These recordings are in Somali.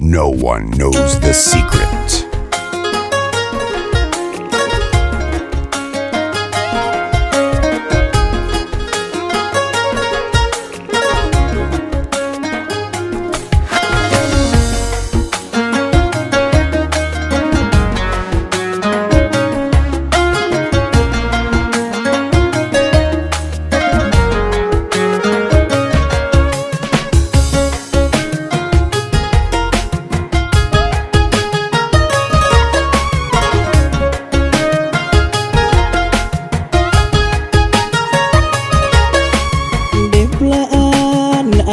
No one knows the secret.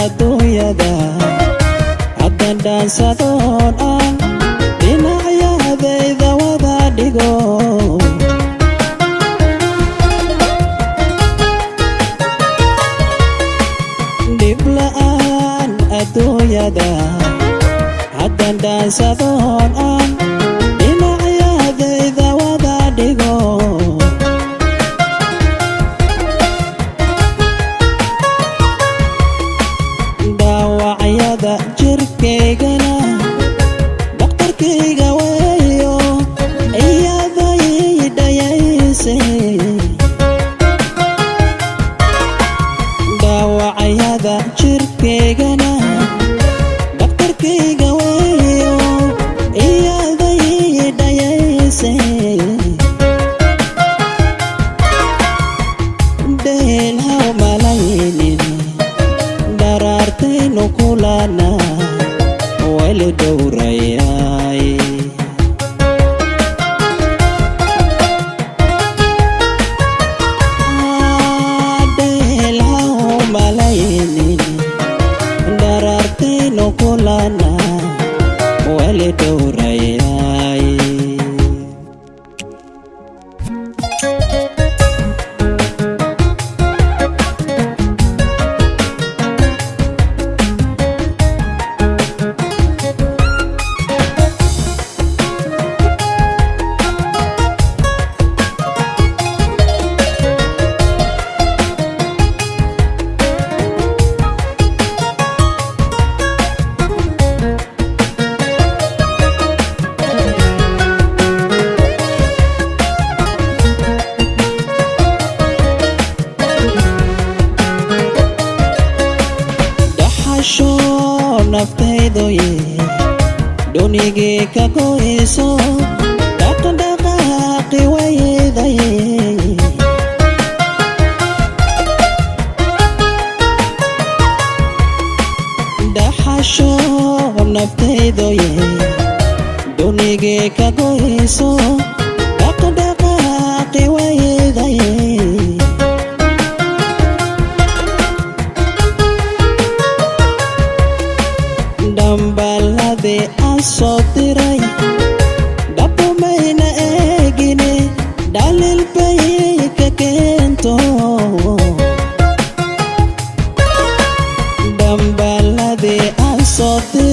adduunyada haddan dhaansadoon aan dhinacyadayda wada dhigo dhib la'aan adduunyada haddan dhaansadoon aan dhinacyadayda wada dhigo jirkaygana dhaqtarkayga weeyo iyaday dhayaysay dhaawacyada jirkaygana dhaqtarkayga weeyo iyaday dhayaysay dheel haw malaynin daraartaynu kulana wali dhowrayay dheel haw malaynin daraartaynu kulana wali dhowrayay naftaydoye dunigii ka goyso dhaqdhaqaaqi waydaye dhaxasho naftaydoye dunigii ka goyso dhaqdhaqaaqi waydaye dambalade asoo diray dhabumayna eegine dhaliil bay ka keento dambalade asoo diray